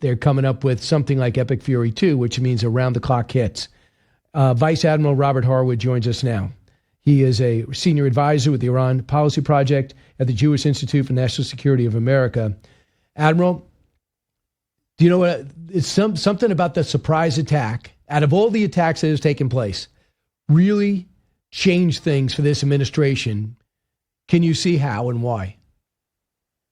they're coming up with something like Epic Fury 2, which means around-the-clock hits. Vice Admiral Robert Harward joins us now. He is a senior advisor with the Iran Policy Project at the Jewish Institute for National Security of America. Admiral, do you know what? It's something about the surprise attack, out of all the attacks that has taken place, really changed things for this administration. Can you see how and why?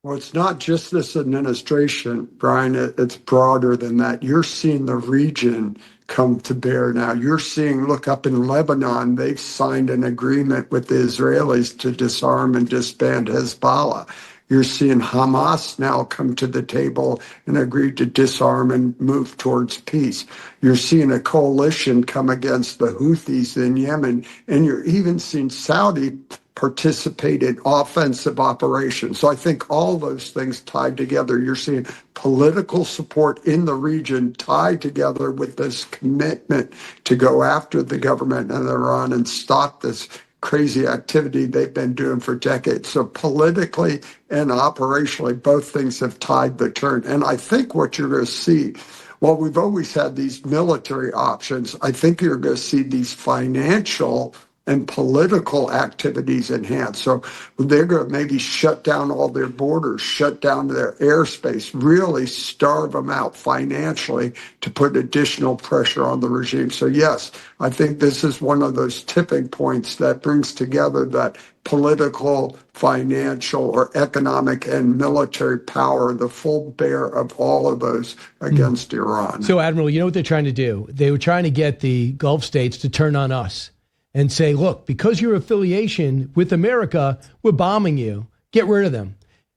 Well, it's not just this administration, Brian. It's broader than that. You're seeing the region come to bear now. You're seeing, look up in Lebanon, they've signed an agreement with the Israelis to disarm and disband Hezbollah. You're seeing Hamas now come to the table and agree to disarm and move towards peace. You're seeing a coalition come against the Houthis in Yemen, and you're even seeing Saudi participate in offensive operations. So I think all those things tied together, you're seeing political support in the region tied together with this commitment to go after the government in Iran and stop this crazy activity they've been doing for decades. So politically and operationally, both things have tied the turn. And I think what you're going to see, well, we've always had these military options. I think you're going to see these financial and political activities enhanced. So they're going to maybe shut down all their borders, shut down their airspace, really starve them out financially to put additional pressure on the regime. So yes, I think this is one of those tipping points that brings together that political, financial, or economic and military power, the full bear of all of those against Iran. So Admiral, you know what they're trying to do? They were trying to get the Gulf states to turn on us and say, look, because your affiliation with America, we're bombing you. Get rid of them.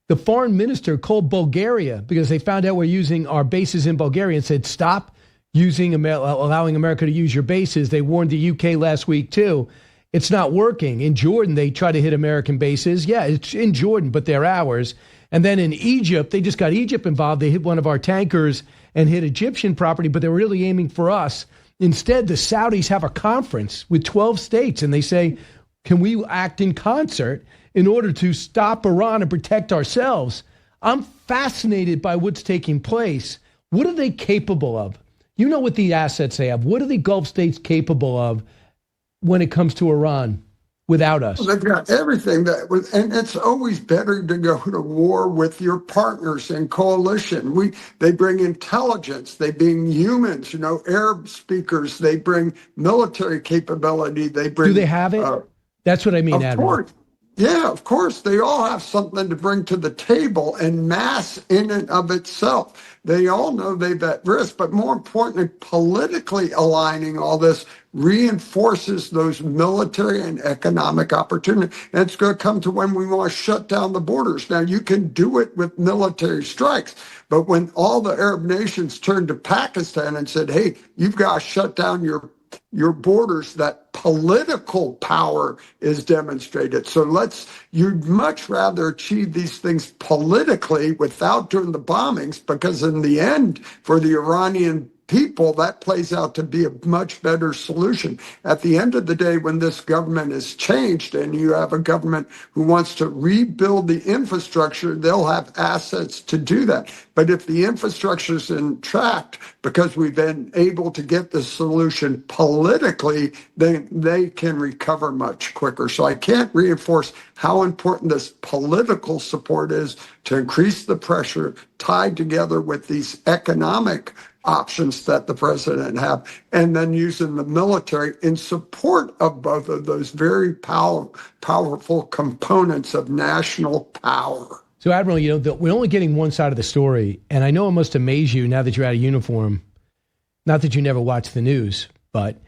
The foreign minister called Bulgaria because they found out we're using our bases in Bulgaria and said, stop allowing America to use your bases. They warned the UK last week, too. It's not working. In Jordan, they try to hit American bases. Yeah, it's in Jordan, but they're ours. And then in Egypt, they just got Egypt involved. They hit one of our tankers and hit Egyptian property, but they're really aiming for us. Instead, the Saudis have a conference with 12 states, and they say, can we act in concert in order to stop Iran and protect ourselves? I'm fascinated by what's taking place. What are they capable of? You know what the assets they have. What are the Gulf states capable of when it comes to Iran without us? Well, they've got everything and it's always better to go to war with your partners in coalition. They bring intelligence, they bring humans, Arab speakers, they bring military capability, they bring. Do they have it? That's what I mean, Admiral. Course. Yeah, of course. They all have something to bring to the table, and mass in and of itself. They all know they're at risk, but more importantly, politically aligning all this reinforces those military and economic opportunities. And it's going to come to when we want to shut down the borders. Now, you can do it with military strikes, but when all the Arab nations turned to Pakistan and said, hey, you've got to shut down your borders, that political power is demonstrated. So you'd much rather achieve these things politically without doing the bombings, because in the end, for the Iranian people, that plays out to be a much better solution. At the end of the day, when this government is changed and you have a government who wants to rebuild the infrastructure, they'll have assets to do that. But if the infrastructure is intact because we've been able to get the solution politically, then they can recover much quicker. So I can't reinforce how important this political support is to increase the pressure tied together with these economic options that the president have, and then using the military in support of both of those very powerful components of national power. So, Admiral, we're only getting one side of the story, and I know it must amaze you now that you're out of uniform. Not that you never watch the news, but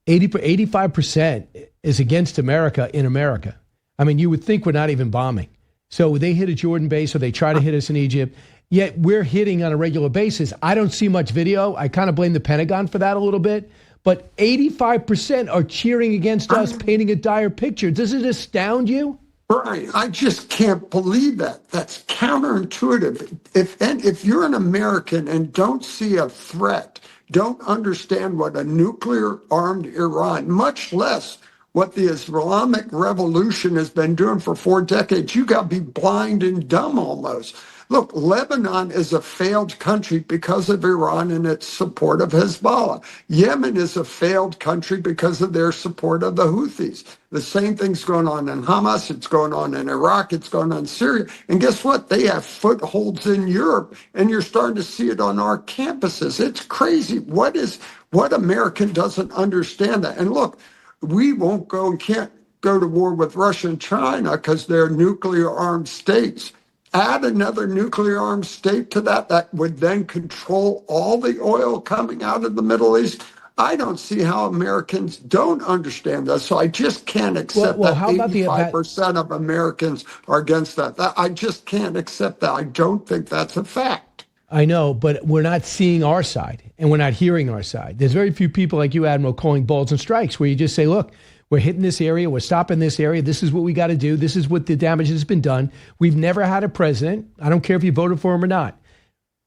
85% is against America in America. I mean, you would think we're not even bombing. So they hit a Jordan base, or they try to hit us in Egypt. Yet we're hitting on a regular basis. I don't see much video. I kind of blame the Pentagon for that a little bit. But 85% are cheering against us, painting a dire picture. Does it astound you? Right. I just can't believe that. That's counterintuitive. If you're an American and don't see a threat, don't understand what a nuclear-armed Iran, much less what the Islamic Revolution has been doing for 4 decades, you got to be blind and dumb almost. Look, Lebanon is a failed country because of Iran and its support of Hezbollah. Yemen is a failed country because of their support of the Houthis. The same thing's going on in Hamas, it's going on in Iraq, it's going on in Syria. And guess what? They have footholds in Europe, and you're starting to see it on our campuses. It's crazy. What American doesn't understand that? And look, we won't go and can't go to war with Russia and China because they're nuclear armed states. Add another nuclear armed state to that would then control all the oil coming out of the Middle East. I don't see how Americans don't understand that. So I just can't accept that how about 85% of Americans are against that. I just can't accept that. I don't think that's a fact. I know, but we're not seeing our side and we're not hearing our side. There's very few people like you, Admiral, calling balls and strikes where you just say, look, we're hitting this area. We're stopping this area. This is what we got to do. This is what the damage has been done. We've never had a president, I don't care if you voted for him or not,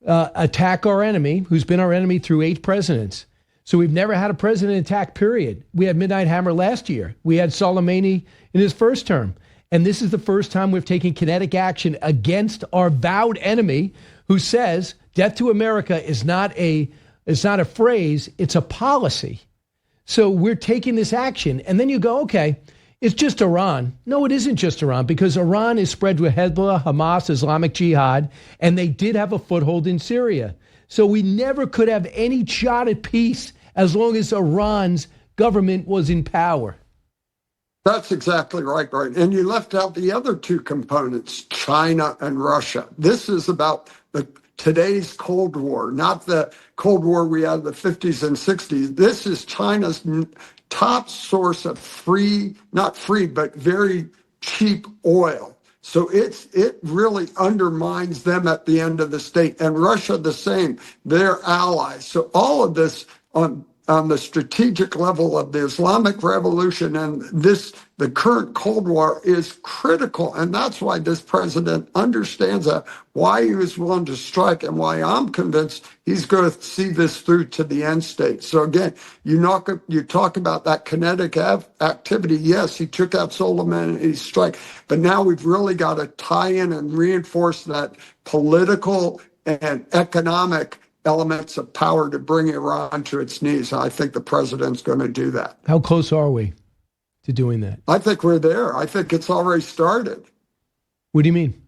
attack our enemy, who's been our enemy through 8 presidents. So we've never had a president attack, period. We had Midnight Hammer last year. We had Soleimani in his first term. And this is the first time we've taken kinetic action against our vowed enemy who says death to America is not a phrase, it's a policy. So we're taking this action. And then you go, okay, it's just Iran. No, it isn't just Iran, because Iran is spread with Hezbollah, Hamas, Islamic Jihad, and they did have a foothold in Syria. So we never could have any shot at peace as long as Iran's government was in power. That's exactly right, Brian. And you left out the other 2 components, China and Russia. This is about today's Cold War, not the Cold War we had in the 50s and 60s. This is China's top source of not free, but very cheap oil. So it really undermines them at the end of the state. And Russia the same, they're allies. So all of this on the strategic level of the Islamic Revolution and the current Cold War is critical. And that's why this president understands that, why he was willing to strike, and why I'm convinced he's going to see this through to the end state. So again, you talk about that kinetic activity. Yes, he took out Soleimani's strike, but now we've really got to tie in and reinforce that political and economic elements of power to bring Iran to its knees. I think the president's going to do that. How close are we to doing that? I think we're there. I think it's already started. What do you mean?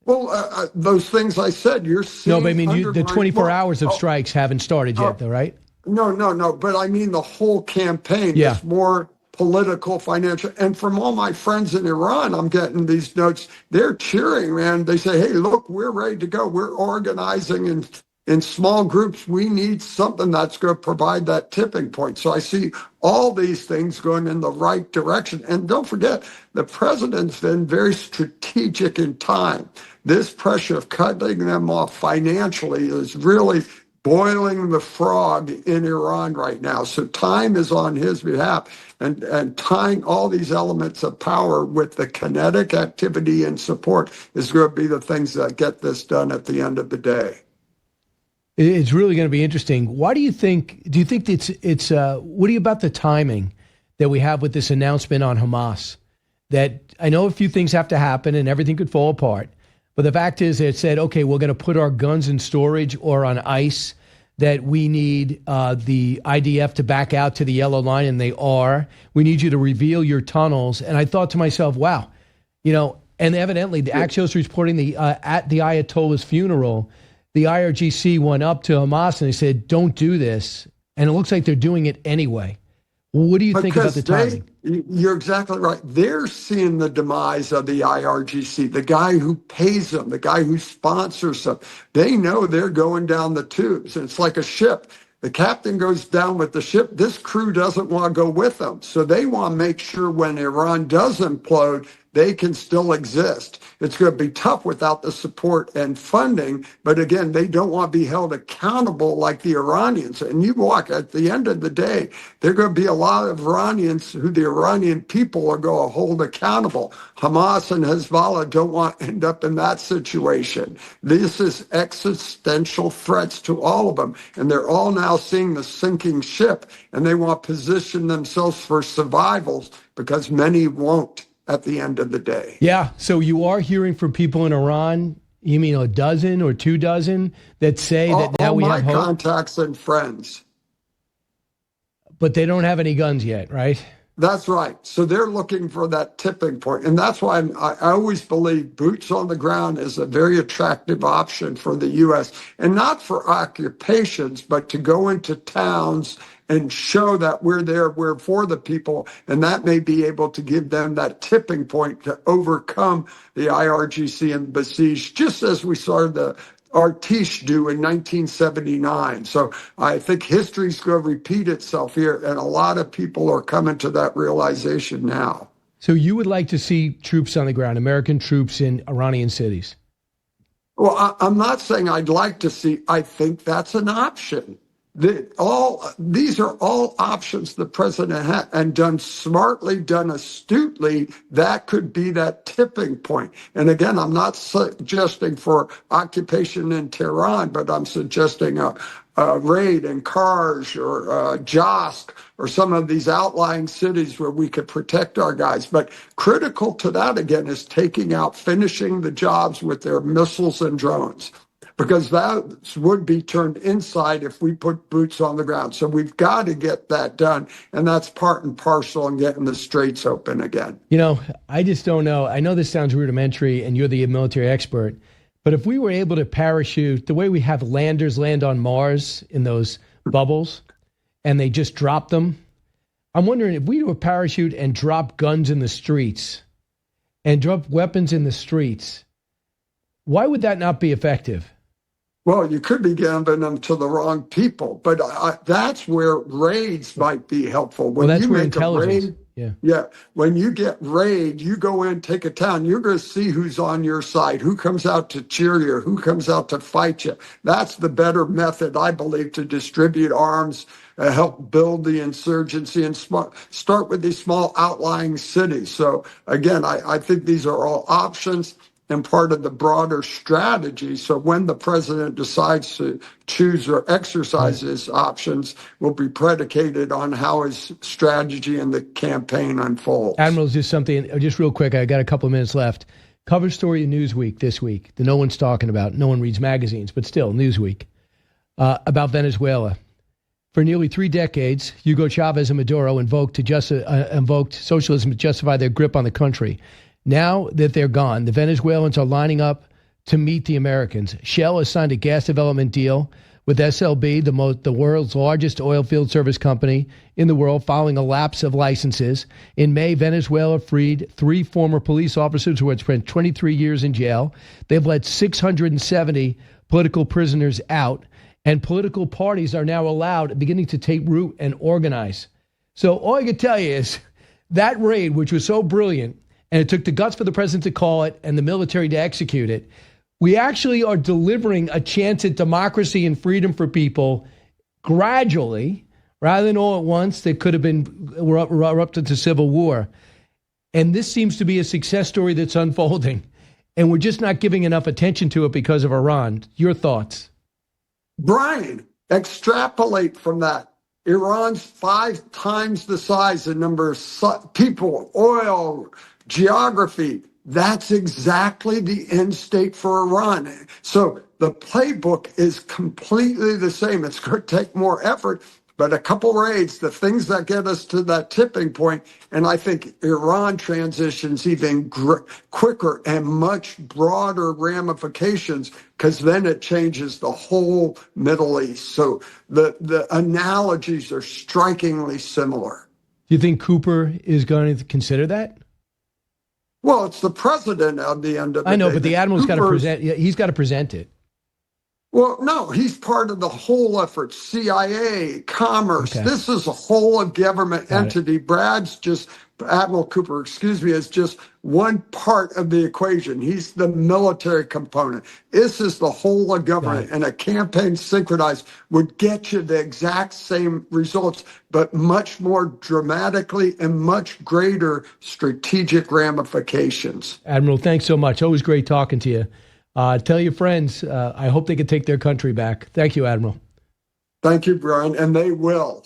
Well, those things I said, you're seeing. No, but I mean, the 24 hours of strikes haven't started yet, though, right? No. But I mean, the whole campaign is more political, financial. And from all my friends in Iran, I'm getting these notes. They're cheering, man. They say, hey, look, we're ready to go. We're organizing in small groups. We need something that's going to provide that tipping point. So I see all these things going in the right direction. And don't forget, the president's been very strategic in time. This pressure of cutting them off financially is really boiling the frog in Iran right now. So time is on his behalf. And tying all these elements of power with the kinetic activity and support is going to be the things that get this done at the end of the day. It's really going to be interesting. Why do you think it's what do you about the timing that we have with this announcement on Hamas? That I know a few things have to happen and everything could fall apart, but the fact is it said, okay, we're going to put our guns in storage or on ice, that we need the IDF to back out to the yellow line, and they are. We need you to reveal your tunnels. And I thought to myself, wow, and evidently the Axios reporting at the Ayatollah's funeral, the IRGC went up to Hamas and they said, don't do this. And it looks like they're doing it anyway. What do you think about the timing? You're exactly right. They're seeing the demise of the IRGC, the guy who pays them, the guy who sponsors them. They know they're going down the tubes. It's like a ship. The captain goes down with the ship. This crew doesn't want to go with them. So they want to make sure when Iran does implode, they can still exist. It's going to be tough without the support and funding, but again, they don't want to be held accountable like the Iranians. And you walk, at the end of the day, there are going to be a lot of Iranians who the Iranian people are going to hold accountable. Hamas and Hezbollah don't want to end up in that situation. This is existential threats to all of them, and they're all now seeing the sinking ship, and they want to position themselves for survivals because many won't at the end of the day. Yeah, so you are hearing from people in Iran, You mean a dozen or 2 dozen that say that now we have hope? All my contacts and friends. But they don't have any guns yet, right? That's right. So they're looking for that tipping point. And that's why I always believe boots on the ground is a very attractive option for the U.S. And not for occupations, but to go into towns and show that we're there, we're for the people. And that may be able to give them that tipping point to overcome the IRGC and besiege, just as we saw the Artish do in 1979. So I think history's going to repeat itself here, and a lot of people are coming to that realization now. So you would like to see troops on the ground, American troops in Iranian cities? Well, I'm not saying I'd like to see, I think that's an option. These are all options the president had, and done smartly, done astutely, that could be that tipping point. And again, I'm not suggesting for occupation in Tehran, but I'm suggesting a raid in Kars or Josk or some of these outlying cities where we could protect our guys. But critical to that, again, is finishing the jobs with their missiles and drones, because that would be turned inside if we put boots on the ground. So we've got to get that done, and that's part and parcel in getting the straits open again. You know, I just don't know. I know this sounds rudimentary, and you're the military expert, but if we were able to parachute the way we have landers land on Mars in those bubbles, and they just drop them, I'm wondering if we do a parachute and drop guns in the streets and drop weapons in the streets, why would that not be effective? Well, you could be giving them to the wrong people, but that's where raids might be helpful. When that's where intelligence. When you get raid, you go in, take a town, you're going to see who's on your side, who comes out to cheer you, who comes out to fight you. That's the better method, I believe, to distribute arms, help build the insurgency, and start with these small outlying cities. So again, I think these are all options and part of the broader strategy. So when the president decides to choose or exercise his options, will be predicated on how his strategy and the campaign unfolds. Admiral, just real quick, I got a couple of minutes left. Cover story in Newsweek this week that no one's talking about. No one reads magazines, but still, Newsweek, about Venezuela. For nearly 3 decades, Hugo Chavez and Maduro invoked socialism to justify their grip on the country. Now that they're gone, the Venezuelans are lining up to meet the Americans. Shell has signed a gas development deal with SLB, the world's largest oil field service company in the world, following a lapse of licenses. In May, Venezuela freed 3 former police officers who had spent 23 years in jail. They've let 670 political prisoners out, and political parties are now beginning to take root and organize. So all I can tell you is that raid, which was so brilliant, and it took the guts for the president to call it and the military to execute it, we actually are delivering a chance at democracy and freedom for people gradually, rather than all at once. That could have been erupted to civil war. And this seems to be a success story that's unfolding. And we're just not giving enough attention to it because of Iran. Your thoughts? Brian, extrapolate from that. Iran's 5 times the size and number of people, oil, geography. That's exactly the end state for Iran. So the playbook is completely the same. It's going to take more effort, but a couple raids, the things that get us to that tipping point, and I think Iran transitions even quicker and much broader ramifications, because then it changes the whole Middle East. So the analogies are strikingly similar. Do you think Cooper is going to consider that? Well, it's the president at the end of the day. I know, but the admiral's got to present. He's got to present it. Well, no, he's part of the whole effort. CIA, commerce. Okay. This is a whole of government entity. Admiral Cooper, is just one part of the equation. He's the military component. This is the whole of government, and a campaign synchronized would get you the exact same results, but much more dramatically and much greater strategic ramifications. Admiral, thanks so much. Always great talking to you. Tell your friends, I hope they can take their country back. Thank you, Admiral. Thank you, Brian, and they will.